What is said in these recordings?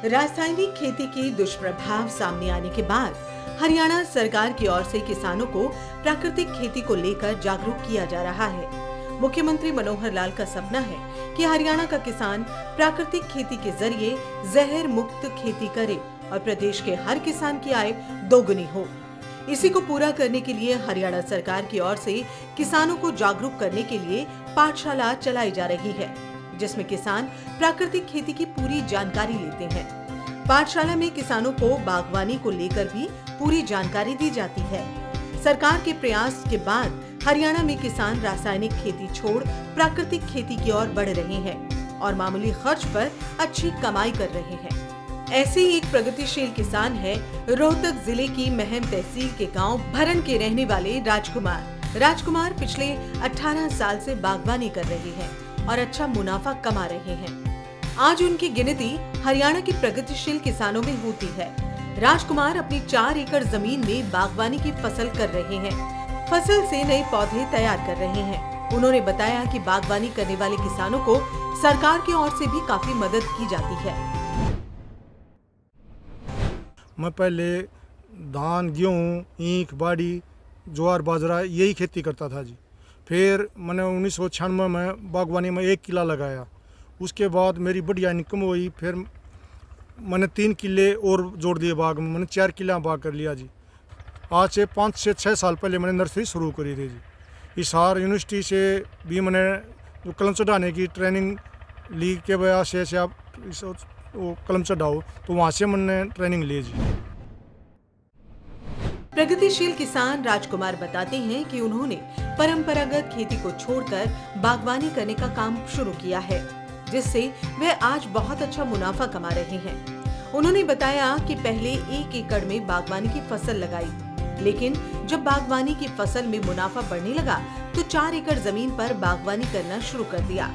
रासायनिक खेती के दुष्प्रभाव सामने आने के बाद हरियाणा सरकार की ओर से किसानों को प्राकृतिक खेती को लेकर जागरूक किया जा रहा है। मुख्यमंत्री मनोहर लाल का सपना है कि हरियाणा का किसान प्राकृतिक खेती के जरिए जहर मुक्त खेती करे और प्रदेश के हर किसान की आय दोगुनी हो। इसी को पूरा करने के लिए हरियाणा सरकार की ओर से किसानों को जागरूक करने के लिए पाठशाला चलाई जा रही है, जिसमें किसान प्राकृतिक खेती की पूरी जानकारी लेते हैं। पाठशाला में किसानों को बागवानी को लेकर भी पूरी जानकारी दी जाती है। सरकार के प्रयास के बाद हरियाणा में किसान रासायनिक खेती छोड़ प्राकृतिक खेती की ओर बढ़ रहे हैं और मामूली खर्च पर अच्छी कमाई कर रहे हैं। ऐसे ही एक प्रगतिशील किसान है रोहतक जिले की महम तहसील के गांव भरन के रहने वाले राजकुमार पिछले 18 साल से बागवानी कर रहे हैं और अच्छा मुनाफा कमा रहे हैं। आज उनकी गिनती हरियाणा के प्रगतिशील किसानों में होती है। राजकुमार अपनी 4 एकड़ जमीन में बागवानी की फसल कर रहे हैं। फसल से नए पौधे तैयार कर रहे हैं। उन्होंने बताया कि बागवानी करने वाले किसानों को सरकार की ओर से भी काफी मदद की जाती है। मैं पहले धान, गेहूँ, ईख, बाड़ी, ज्वार, बाजरा यही खेती करता था जी। फिर मैंने 1996 में बागवानी में 1 किला लगाया। उसके बाद मेरी बढ़िया इनकम हुई। फिर मैंने 3 किले और जोड़ दिए बाग में। मैंने 4 किला बाग कर लिया जी। आज से 5 से 6 साल पहले मैंने नर्सरी शुरू करी थी जी। हिसार यूनिवर्सिटी से भी मैंने जो कलम चढ़ाने की ट्रेनिंग ली के वजह से आप वो कलम चढ़ाओ, तो वहाँ से मैंने ट्रेनिंग ली जी। प्रगतिशील किसान राजकुमार बताते हैं कि उन्होंने परंपरागत खेती को छोड़कर बागवानी करने का काम शुरू किया है, जिससे वे आज बहुत अच्छा मुनाफा कमा रहे हैं। उन्होंने बताया कि पहले 1 एकड़ में बागवानी की फसल लगाई, लेकिन जब बागवानी की फसल में मुनाफा बढ़ने लगा तो 4 एकड़ जमीन पर बागवानी करना शुरू कर दिया।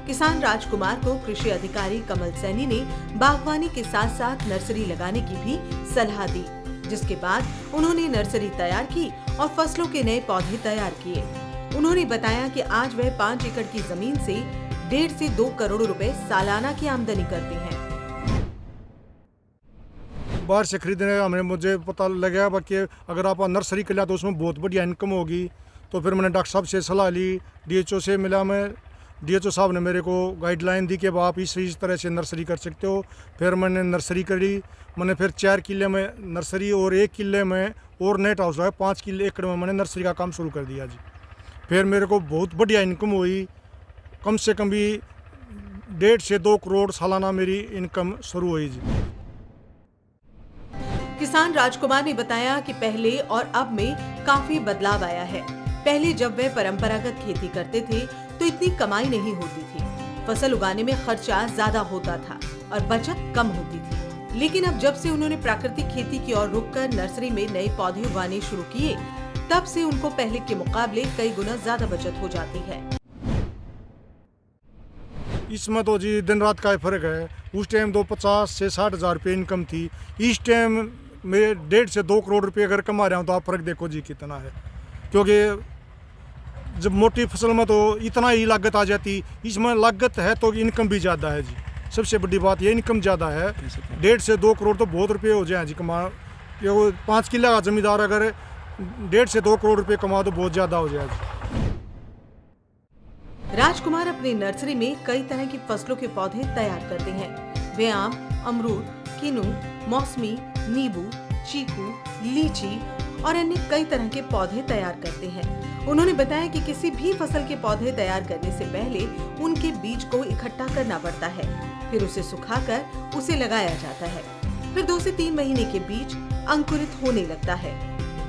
किसान राजकुमार को कृषि अधिकारी कमल सैनी ने बागवानी के साथ साथ नर्सरी लगाने की भी सलाह दी, जिसके बाद उन्होंने नर्सरी तैयार की और फसलों के नए पौधे तैयार किए। उन्होंने बताया कि आज वह 5 एकड़ की जमीन से 1.5 से 2 करोड़ रुपए सालाना की आमदनी करते हैं। बाहर से खरीदने का मुझे पता लगा कि अगर आप नर्सरी कर लिया तो उसमें बहुत बढ़िया इनकम होगी। तो फिर मैंने डॉक्टर साहब से सलाह ली, DHO से मिला। मैं DHO साहब ने मेरे को गाइडलाइन दी कि आप इस तरह से नर्सरी कर सकते हो। फिर मैंने नर्सरी करी। मैंने फिर 4 किले में नर्सरी और 1 किले में और नेट हाउस है, 5 एकड़ में मैंने नर्सरी का काम शुरू कर दिया जी। फिर मेरे को बहुत बढ़िया इनकम हुई। कम से कम भी 1.5 से 2 करोड़ सालाना मेरी इनकम शुरू हुई जी। किसान राजकुमार ने बताया कि पहले और अब में काफी बदलाव आया है। पहले जब वे परंपरागत खेती करते थे तो इतनी कमाई नहीं होती थी। फसल उगाने में खर्चा ज्यादा होता था और बचत कम होती थी। लेकिन अब जब से उन्होंने प्राकृतिक खेती की ओर रुक कर नर्सरी में नए पौधे उगाने शुरू किए, तब से उनको पहले के मुकाबले कई गुना ज्यादा बचत हो जाती है। इसमें तो जी दिन रात का फर्क है। उस टाइम तो 50 से 60 हज़ार रुपये इनकम थी। इस टाइम मैं 1.5 से 2 करोड़ रुपये अगर कमा रहा हूँ तो आप फर्क देखो जी कितना है। क्योंकि जब मोटी फसल में तो इतना ही लागत आ जाती, इसमें लागत है तो इनकम भी ज़्यादा है जी। सबसे बड़ी बात ये इनकम ज़्यादा है। 1.5 से 2 करोड़ तो बहुत रुपये हो जाए जी कमा। 5 किला का जमींदार अगर 1.5 से 2 करोड़ रुपये कमा तो बहुत ज़्यादा हो जाए जी। राजकुमार अपनी नर्सरी में कई तरह की फसलों के पौधे तैयार करते हैं। वे आम, अमरूद, किन्नू, मौसमी, नींबू, चीकू, लीची और अन्य कई तरह के पौधे तैयार करते हैं। उन्होंने बताया कि किसी भी फसल के पौधे तैयार करने से पहले उनके बीज को इकट्ठा करना पड़ता है, फिर उसे सुखाकर उसे लगाया जाता है। फिर 2 से 3 महीने के बीज अंकुरित होने लगता है।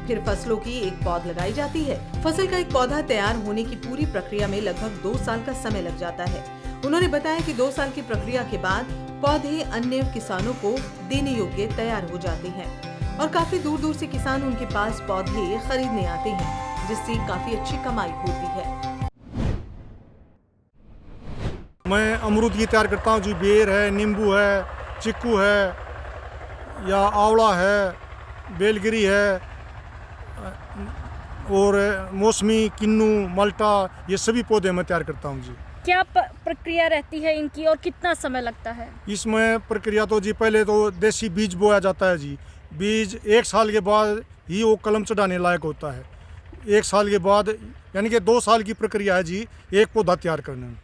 फिर फसलों की एक पौध लगाई जाती है। फसल का एक पौधा तैयार होने की पूरी प्रक्रिया में लगभग 2 साल का समय लग जाता है। उन्होंने बताया कि 2 साल की प्रक्रिया के बाद पौधे अन्य किसानों को देने योग्य तैयार हो जाते हैं और काफी दूर दूर से किसान उनके पास पौधे खरीदने आते हैं, जिससे काफी अच्छी कमाई होती है। मैं अमरूद की तैयार करता हूँ जी। बेर है, नींबू है, चिक्कू है या आंवला है, बेलगिरी है और मौसमी, किन्नू, माल्टा, ये सभी पौधे मैं तैयार करता हूँ जी। क्या प्रक्रिया रहती है इनकी और कितना समय लगता है? इसमें प्रक्रिया तो जी पहले तो देसी बीज बोया जाता है जी। बीज 1 साल के बाद ही वो कलम चढ़ाने लायक होता है। 1 साल के बाद यानी कि 2 साल की प्रक्रिया है जी एक पौधा तैयार करने में।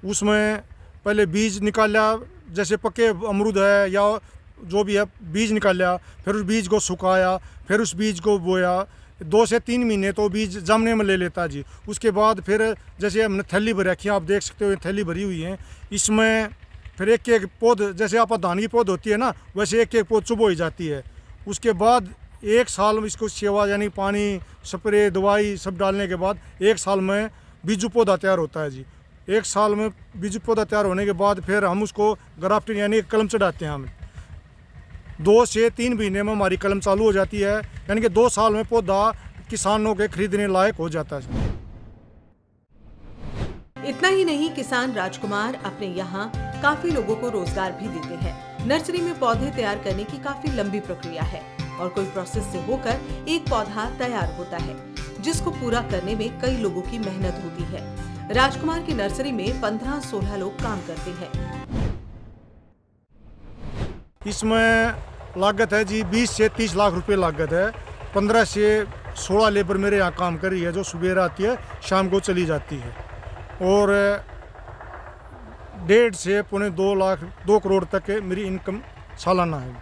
उसमें पहले बीज निकाला, जैसे पके अमरूद है या जो भी है बीज निकाला, फिर उस बीज को सुखाया, फिर उस बीज को बोया। 2 से 3 महीने तो बीज जमने में ले लेता है जी। उसके बाद फिर जैसे हमने थैली भर रखी है, आप देख सकते हो थैली भरी हुई है। इसमें फिर एक एक पौध, जैसे आप धान की पौध होती है ना, वैसे एक एक पौध चुबोई जाती है। उसके बाद 1 साल में इसको सेवा यानी पानी स्प्रे दवाई सब डालने के बाद 1 साल में बीजू पौधा तैयार होता है जी। 1 साल में बीजू पौधा तैयार होने के बाद फिर हम उसको ग्राफ्टिंग यानी कलम चढ़ाते हैं। हम 2 से 3 महीने में हमारी कलम चालू हो जाती है, यानी कि 2 साल में पौधा किसानों के खरीदने लायक हो जाता है। इतना ही नहीं, किसान राजकुमार अपने यहाँ काफी लोगों को रोजगार भी देते हैं। नर्सरी में पौधे तैयार करने की काफी लंबी प्रक्रिया है और कोई प्रोसेस से होकर एक पौधा तैयार होता है, जिसको पूरा करने में कई लोगों की मेहनत होती है। राजकुमार की नर्सरी में 15-16 लोग काम करते हैं। इसमें लागत है जी 20 से 30 लाख रुपए लागत है। 15 से 16 लेबर मेरे यहाँ काम कर रही है, जो सुबह आती है शाम को चली जाती है। और 1.5 से पौने 2 लाख 2 करोड़ तक मेरी इनकम सालाना है।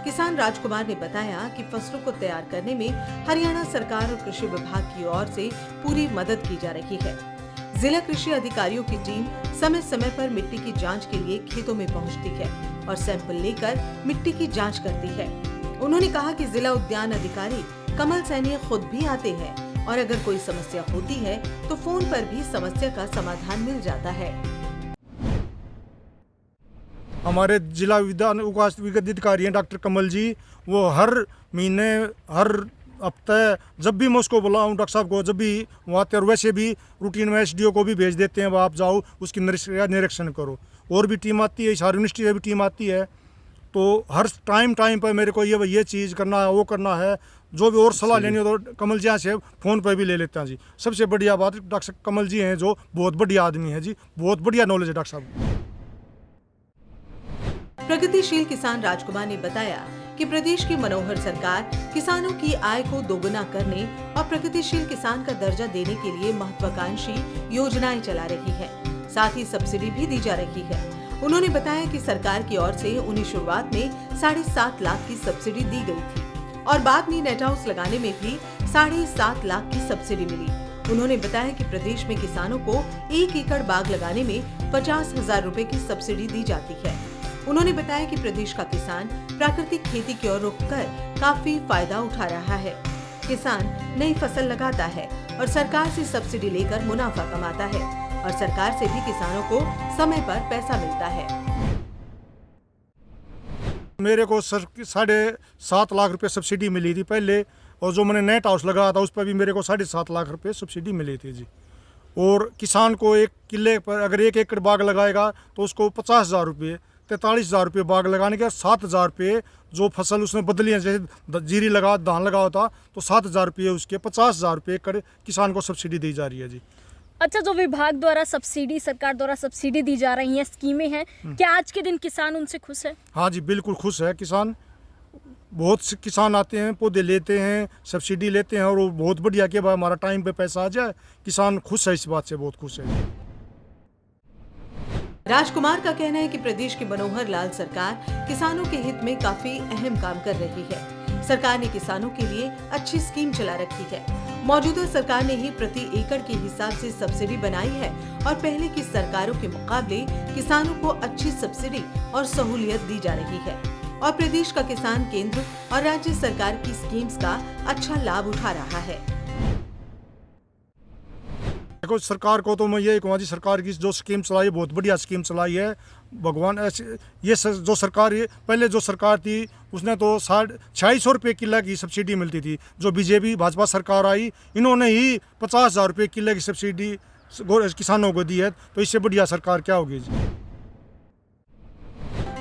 किसान राजकुमार ने बताया कि फसलों को तैयार करने में हरियाणा सरकार और कृषि विभाग की ओर से पूरी मदद की जा रही है। जिला कृषि अधिकारियों की टीम समय समय पर मिट्टी की जांच के लिए खेतों में पहुंचती है और सैंपल लेकर मिट्टी की जांच करती है। उन्होंने कहा कि जिला उद्यान अधिकारी कमल सैनी खुद भी आते हैं और अगर कोई समस्या होती है तो फोन पर भी समस्या का समाधान मिल जाता है। हमारे जिला उद्यान अधिकारी हैं डॉक्टर कमल जी, वो हर महीने हर हफ्ते जब भी मैं उसको बुलाऊं डॉक्टर साहब को, जब भी वो आते हैं, और वैसे भी रूटीन में एसडीओ को भी भेज देते हैं, वो आप जाओ उसकी निरीक्षण करो। और भी टीम आती है, सारी यूनिवर्सिटी से भी टीम आती है। तो हर टाइम पर मेरे को ये चीज़ करना है, वो करना है, जो भी और सलाह लेनी हो तो कमल जी से फ़ोन पर भी ले लेते हैं जी। सबसे बढ़िया बात डॉक्टर कमल जी हैं, जो बहुत बढ़िया आदमी है जी, बहुत बढ़िया नॉलेज है डॉक्टर साहब। प्रगतिशील किसान राजकुमार ने बताया कि प्रदेश की मनोहर सरकार किसानों की आय को दोगुना करने और प्रगतिशील किसान का दर्जा देने के लिए महत्वाकांक्षी योजनाएं चला रही है। साथ ही सब्सिडी भी दी जा रही है। उन्होंने बताया कि सरकार की ओर से उन्हें शुरुआत में 7.5 लाख की सब्सिडी दी गई थी और बाद में नेट हाउस लगाने में भी 7.5 लाख की सब्सिडी मिली। उन्होंने बताया कि प्रदेश में किसानों को 1 एकड़ बाग लगाने में 50,000 रुपए की सब्सिडी दी जाती है। उन्होंने बताया कि प्रदेश का किसान प्राकृतिक खेती की ओर रुख कर काफी फायदा उठा रहा है। किसान नई फसल लगाता है और सरकार से सब्सिडी लेकर मुनाफा कमाता है और सरकार से भी किसानों को समय पर पैसा मिलता है। मेरे को 7.5 लाख रुपए सब्सिडी मिली थी पहले, और जो मैंने नेट हाउस लगाया था उस पर भी मेरे को 7.5 लाख रुपए सब्सिडी मिली थी जी। और किसान को 1 किले पर अगर 1 एकड़ बाग लगाएगा तो उसको 50,000 रुपये, 43,000 रुपये बाग लगाने के 7,000 रुपये जो फसल उसने बदली है, जैसे जीरी लगा धान लगा होता तो 7,000 रुपये उसके 50,000 रुपये एकड़ किसान को सब्सिडी दी जा रही है जी। अच्छा, जो विभाग द्वारा सब्सिडी, सरकार द्वारा सब्सिडी दी जा रही है, स्कीमें हैं, क्या आज के दिन किसान उनसे खुश है? हाँ जी, बिल्कुल खुश है किसान। बहुत से किसान आते हैं, पौधे लेते हैं, सब्सिडी लेते हैं, और वो बहुत बढ़िया कि भाई हमारा टाइम पे पैसा आ जाए। किसान खुश है, इस बात से बहुत खुश है। राजकुमार का कहना है कि प्रदेश की मनोहर लाल सरकार किसानों के हित में काफी अहम काम कर रही है। सरकार ने किसानों के लिए अच्छी स्कीम चला रखी है। मौजूदा सरकार ने ही प्रति एकड़ के हिसाब से सब्सिडी बनाई है और पहले की सरकारों के मुकाबले किसानों को अच्छी सब्सिडी और सहूलियत दी जा रही है और प्रदेश का किसान केंद्र और राज्य सरकार की स्कीम्स का अच्छा लाभ उठा रहा है। देखो, सरकार को तो मैं यही कहूँगा जी, सरकार की जो स्कीम चलाई है बहुत बढ़िया स्कीम चलाई है। भगवान ऐसे जो सरकार पहले जो सरकार थी उसने तो 650 रुपये किलो की सब्सिडी मिलती थी। जो बीजेपी भाजपा सरकार आई, इन्होंने ही 50,000 रुपये किलो की सब्सिडी किसानों को दी है। तो इससे बढ़िया सरकार क्या होगी जी।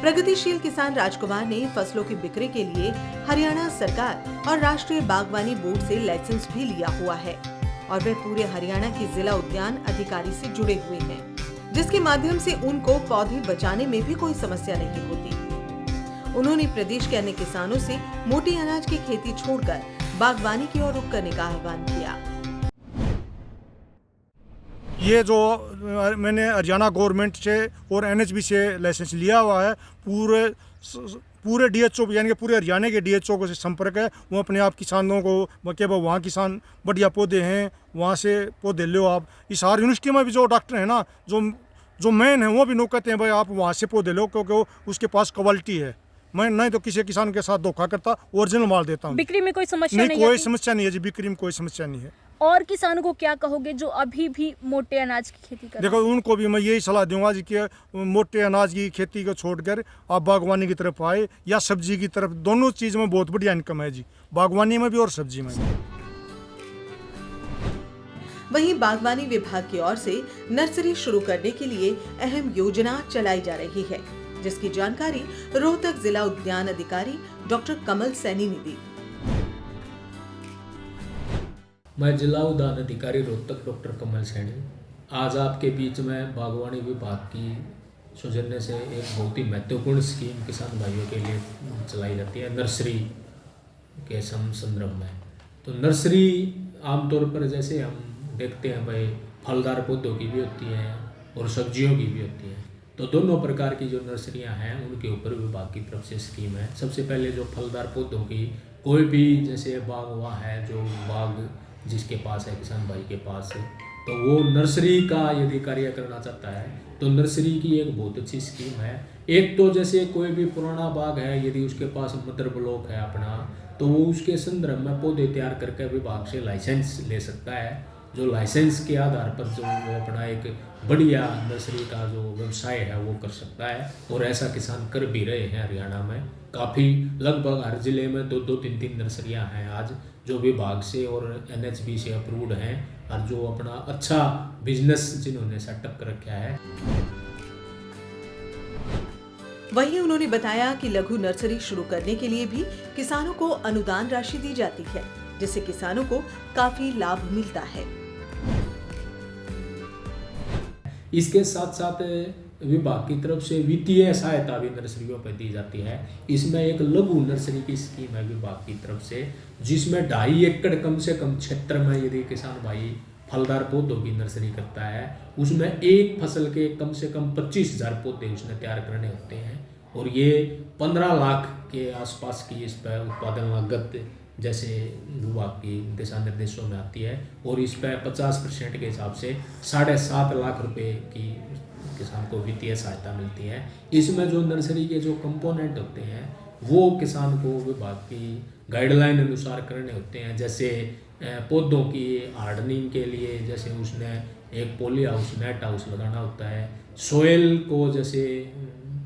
प्रगतिशील किसान राजकुमार ने फसलों की बिक्री के लिए हरियाणा सरकार और राष्ट्रीय बागवानी बोर्ड से लाइसेंस भी लिया हुआ है। और वे पूरे हरियाणा के जिला उद्यान अधिकारी से जुड़े हुए हैं, जिसके माध्यम से उनको पौधे बचाने में भी कोई समस्या नहीं होती। उन्होंने प्रदेश के अन्य किसानों से मोटे अनाज की खेती छोड़कर बागवानी की ओर रुख करने का आह्वान किया। ये जो मैंने हरियाणा गवर्नमेंट से और एनएचबी से लाइसेंस लिया हुआ है, पूरे डीएचओ यानी कि पूरे हरियाणा के डीएचओ को से संपर्क है। वो अपने आप किसानों को कि वहाँ किसान बढ़िया पौधे हैं, वहाँ से पौधे लो आप। इस हर यूनिवर्सिटी में भी जो डॉक्टर है ना, जो मेन है, वो भी लोग कहते हैं भाई आप वहाँ से पौधे लो, क्योंकि उसके पास क्वालिटी है। मैं नहीं तो किसी किसान के साथ धोखा करता, ओरिजिनल माल देता हूँ। बिक्री में कोई समस्या नहीं कोई समस्या नहीं है जी, बिक्री में कोई समस्या नहीं है। और किसानों को क्या कहोगे जो अभी भी मोटे अनाज की खेती कर रहे हैं? देखो, उनको भी मैं यही सलाह दूंगा जी कि मोटे अनाज की खेती को छोड़कर आप बागवानी की तरफ आए या सब्जी की तरफ। दोनों चीज में बहुत बढ़िया इनकम है जी, बागवानी में भी और सब्जी में भी। वहीं बागवानी विभाग की ओर से नर्सरी शुरू करने के लिए अहम योजना चलाई जा रही है, जिसकी जानकारी रोहतक जिला उद्यान अधिकारी डॉक्टर कमल सैनी ने दी। मैं जिला उद्यान अधिकारी रोहतक डॉक्टर कमल सैनी आज आपके बीच में बागवानी विभाग की सौजन्य से एक बहुत ही महत्वपूर्ण स्कीम किसान भाइयों के लिए चलाई जाती है, नर्सरी के संदर्भ में। तो नर्सरी आमतौर पर जैसे हम देखते हैं भाई, फलदार पौधों की भी होती हैं और सब्जियों की भी होती हैं। तो दोनों प्रकार की जो नर्सरियां हैं उनके ऊपर विभाग की तरफ से स्कीम है। सबसे पहले जो फलदार पौधों की कोई भी जैसे बाग हुआ है, जो बाग जिसके पास है, किसान भाई के पास है, तो वो नर्सरी का यदि कार्य करना चाहता है तो नर्सरी की एक बहुत अच्छी स्कीम है। एक तो जैसे कोई भी पुराना बाग है, यदि उसके पास मदर ब्लॉक है अपना, तो वो उसके संदर्भ में पौधे तैयार करके विभाग से लाइसेंस ले सकता है। जो लाइसेंस के आधार पर जो वो अपना एक बढ़िया नर्सरी का जो व्यवसाय है वो कर सकता है, और ऐसा किसान कर भी रहे हैं हरियाणा में। काफ़ी लगभग हर जिले में 2-2, 3-3 नर्सरियां हैं आज, जो विभाग से और एनएचबी से अप्रूव्ड हैं, और जो अपना अच्छा बिजनेस जिन्होंने सेटअप कर रखा है। वहीं उन्होंने बताया कि लघु नर्सरी शुरू करने के लिए भी किसानों को अनुदान राशि दी जाती है, जिससे किसानों को काफी लाभ मिलता है। इसके साथ साथ विभाग की तरफ से वित्तीय सहायता भी नर्सरियों पर दी जाती है। इसमें एक लघु नर्सरी की स्कीम है विभाग की तरफ से, जिसमें 2.5 एकड़ कम से कम क्षेत्र में यदि किसान भाई फलदार पौधों की नर्सरी करता है, उसमें एक फसल के कम से कम 25,000 पौधे उसने तैयार करने होते हैं, और ये 15 लाख के आसपास की इस पर उत्पादन लागत जैसे विभाग की दिशा निर्देशों में आती है, और इस पर 50% के हिसाब से 7.5 लाख रुपए की किसान को वित्तीय सहायता मिलती है। इसमें जो नर्सरी के जो कंपोनेंट होते हैं वो किसान को विभाग की गाइडलाइन अनुसार करने होते हैं। जैसे पौधों की हार्डनिंग के लिए जैसे उसने एक पॉली हाउस, नेट हाउस लगाना होता है। सोयल को जैसे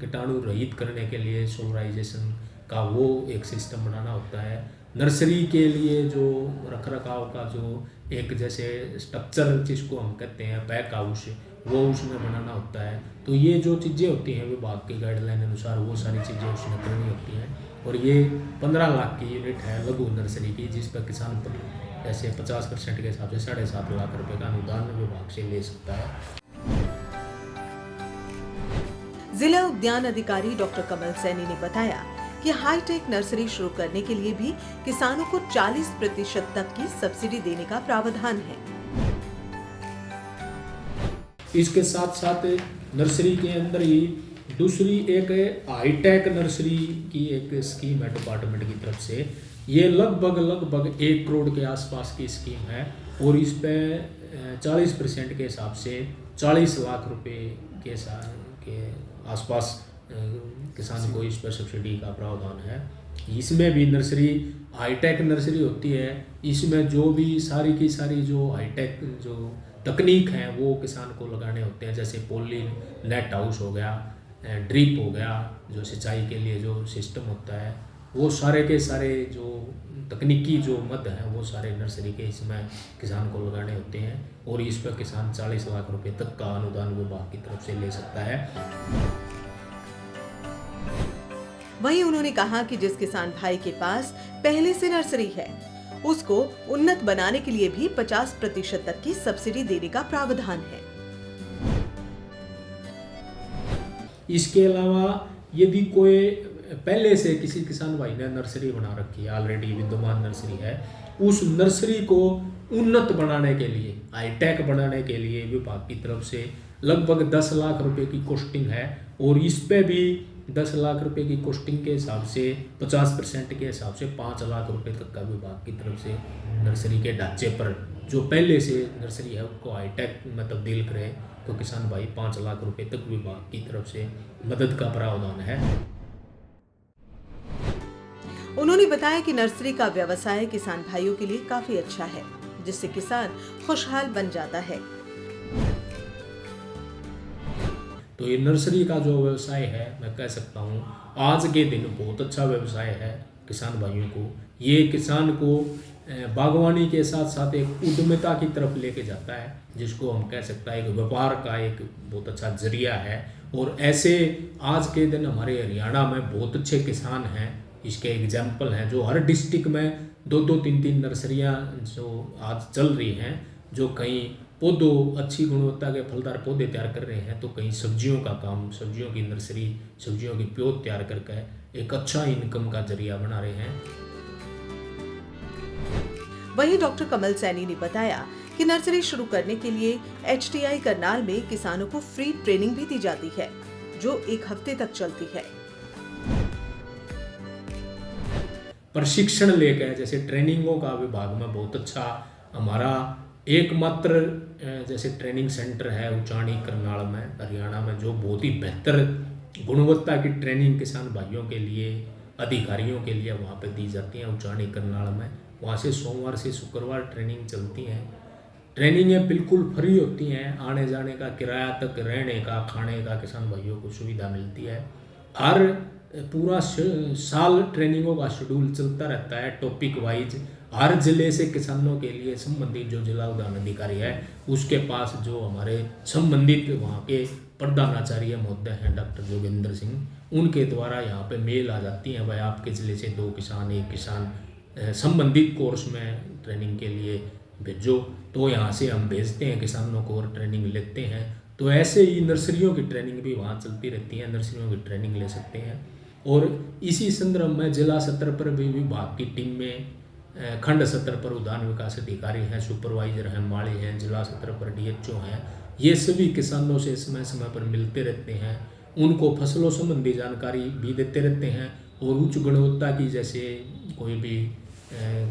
कीटाणु रहित करने के लिए सोलराइजेशन का वो एक सिस्टम बनाना होता है। नर्सरी के लिए जो रखरखाव का जो एक जैसे स्ट्रक्चर जिसको हम कहते हैं पैक हाउस, वो उसमें बनाना होता है। तो ये जो चीज़ें होती हैं विभाग की गाइडलाइन अनुसार वो सारी चीज़ें उसमें करनी होती हैं, और ये 15 लाख की यूनिट है लघु नर्सरी की, जिस पर किसान जैसे 50% के हिसाब से 7.5 लाख रुपए का अनुदान विभाग से ले सकता है। जिला उद्यान अधिकारी डॉक्टर कमल सैनी ने बताया कि हाईटेक नर्सरी शुरू करने के लिए भी किसानों को 40% तक की सब्सिडी देने का प्रावधान है। इसके साथ साथ नर्सरी के अंदर ही दूसरी एक हाईटेक नर्सरी की एक स्कीम है डिपार्टमेंट की तरफ से। ये लगभग 1 करोड़ के आसपास की स्कीम है, और इस पे 40% के हिसाब से 40 लाख रुपए के आसपास किसान को इस पर सब्सिडी का प्रावधान है। इसमें भी नर्सरी हाईटेक नर्सरी होती है। इसमें जो भी सारी की सारी जो हाईटेक जो तकनीक है वो किसान को लगाने होते हैं, जैसे पॉली नेट हाउस हो गया, ड्रिप हो गया, जो सिंचाई के लिए जो सिस्टम होता है, वो सारे के सारे जो तकनीकी जो मद हैं वो सारे नर्सरी के इसमें किसान को लगाने होते हैं, और इस पर किसान 40 लाख रुपए तक का अनुदान विभाग की तरफ से ले सकता है। वहीं उन्होंने कहा कि जिस किसान भाई के पास पहले से नर्सरी है उसको उन्नत बनाने के लिए भी 50% तक की सब्सिडी देने का प्रावधान है। इसके अलावा यदि कोई पहले से किसी किसान भाई ने नर्सरी बना रखी है, ऑलरेडी विद्यमान नर्सरी है, उस नर्सरी को उन्नत बनाने के लिए, हाईटेक बनाने के लिए विभाग की तरफ से लगभग 10 लाख रुपए की कॉस्टिंग है। और इस पे भी 10 लाख रुपए की कॉस्टिंग के हिसाब से 50% के हिसाब से 5 लाख रुपए तक का विभाग की तरफ से नर्सरी के ढांचे पर जो पहले से नर्सरी है उसको हाईटेक में तब्दील करें तो किसान भाई 5 लाख रुपए तक विभाग की तरफ से मदद का प्रावधान है। उन्होंने बताया कि नर्सरी का व्यवसाय किसान भाइयों के लिए काफी अच्छा है, जिससे किसान खुशहाल बन जाता है। तो ये नर्सरी का जो व्यवसाय है, मैं कह सकता हूँ आज के दिन बहुत अच्छा व्यवसाय है किसान भाइयों को। ये किसान को बागवानी के साथ साथ एक उद्यमिता की तरफ लेके जाता है, जिसको हम कह सकते हैं एक व्यापार का एक बहुत अच्छा जरिया है। और ऐसे आज के दिन हमारे हरियाणा में बहुत अच्छे किसान हैं, इसके एग्जाम्पल हैं, जो हर डिस्ट्रिक्ट में 2-2, 3-3 नर्सरियाँ जो आज चल रही हैं, जो कहीं पौधों अच्छी गुणवत्ता के फलदार पौधे तैयार कर रहे हैं, तो कहीं सब्जियों का काम, सब्जियों की नर्सरी, सब्जियों की प्योत तैयार करके एक अच्छा इनकम का जरिया बना रहे हैं। वहीं डॉक्टर कमल सैनी ने बताया कि नर्सरी शुरू करने के लिए HTI करनाल में किसानों को फ्री ट्रेनिंग भी दी जाती है, जो 1 हफ्ते तक चलती है। प्रशिक्षण लेकर, जैसे ट्रेनिंगों का विभाग में बहुत अच्छा हमारा एकमात्र जैसे ट्रेनिंग सेंटर है उचानी करनाल में, हरियाणा में, जो बहुत ही बेहतर गुणवत्ता की ट्रेनिंग किसान भाइयों के लिए, अधिकारियों के लिए वहाँ पे दी जाती है उचानी करनाल में। वहाँ से सोमवार से शुक्रवार ट्रेनिंग चलती हैं। ट्रेनिंगें बिल्कुल फ्री होती हैं, आने जाने का किराया तक, रहने का, खाने का किसान भाइयों को सुविधा मिलती है। हर पूरा साल ट्रेनिंगों का शेड्यूल चलता रहता है, टॉपिक वाइज। हर जिले से किसानों के लिए संबंधित जो जिला उद्यान अधिकारी है, उसके पास जो हमारे संबंधित वहाँ के प्रधानाचार्य महोदय हैं डॉक्टर जोगेंद्र सिंह, उनके द्वारा यहाँ पे मेल आ जाती हैं, भाई आपके ज़िले से 2 किसान, 1 किसान संबंधित कोर्स में ट्रेनिंग के लिए भेजो। तो यहाँ से हम भेजते हैं किसानों को और ट्रेनिंग लेते हैं। तो ऐसे ही नर्सरियों की ट्रेनिंग भी वहाँ चलती रहती है, नर्सरियों की ट्रेनिंग ले सकते हैं। और इसी संदर्भ में जिला स्तर पर भी विभाग की टीम में, खंड स्तर पर उद्यान विकास अधिकारी हैं, सुपरवाइजर हैं, माली हैं, जिला स्तर पर DHO हैं, ये सभी किसानों से समय समय पर मिलते रहते हैं, उनको फसलों संबंधी जानकारी भी देते रहते हैं। और उच्च गुणवत्ता की, जैसे कोई भी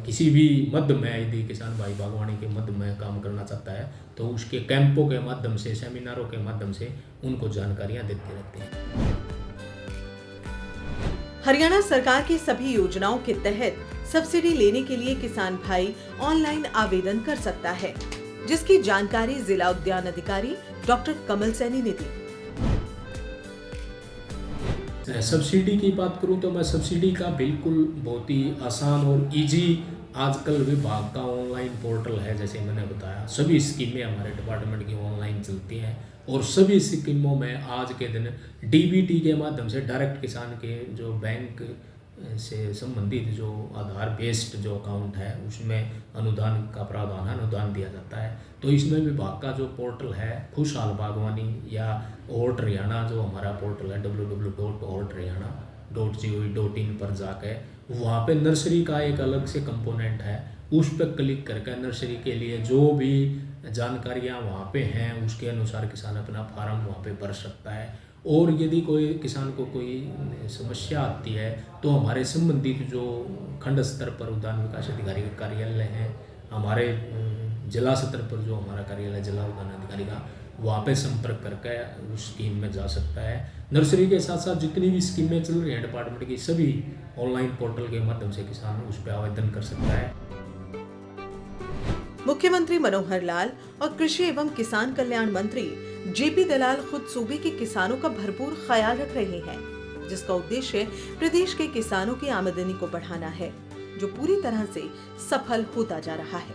किसी भी मद में यदि किसान भाई बागवानी के मद में काम करना चाहता है, तो उसके कैंपों के माध्यम से, सेमिनारों के माध्यम से उनको जानकारियाँ देते रहते हैं। हरियाणा सरकार की सभी योजनाओं के तहत सब्सिडी लेने के लिए किसान भाई ऑनलाइन आवेदन कर सकता है, जिसकी जानकारी जिला उद्यान अधिकारी डॉक्टर कमल सैनी ने दी। सब्सिडी की बात करूं तो मैं सब्सिडी का बिल्कुल बहुत ही आसान और इजी आजकल विभाग का ऑनलाइन पोर्टल है, जैसे मैंने बताया, सभी स्कीमें हमारे डिपार्टमेंट की ऑनलाइन चलती हैं। और सभी स्कीमों में आज के दिन DBT के माध्यम से डायरेक्ट किसान के जो बैंक से संबंधित जो आधार बेस्ड जो अकाउंट है, उसमें अनुदान का प्रावधान है, अनुदान दिया जाता है। तो इसमें विभाग का जो पोर्टल है खुशहाल बागवानी या ऑर्ट हरियाणा, जो हमारा पोर्टल है www.orthariana.gov.in पर जाकर वहाँ पे नर्सरी का एक अलग से कंपोनेंट है, उस पर क्लिक करके नर्सरी के लिए जो भी जानकारियाँ वहाँ पे हैं उसके अनुसार किसान अपना फार्म वहाँ पे भर सकता है। और यदि कोई किसान को कोई समस्या आती है तो हमारे संबंधित जो खंड स्तर पर उद्यान विकास अधिकारी का कार्यालय है, हमारे जिला स्तर पर जो हमारा कार्यालय जिला उद्यान अधिकारी का, वहाँ पे संपर्क करके उस स्कीम में जा सकता है। नर्सरी के साथ साथ जितनी भी स्कीमें चल रही हैं डिपार्टमेंट की, सभी ऑनलाइन पोर्टल के माध्यम से किसान उस पर आवेदन कर सकता है। मुख्यमंत्री मनोहर लाल और कृषि एवं किसान कल्याण मंत्री JP दलाल खुद सूबे के किसानों का भरपूर ख्याल रख रहे हैं, जिसका उद्देश्य प्रदेश के किसानों की आमदनी को बढ़ाना है, जो पूरी तरह से सफल होता जा रहा है।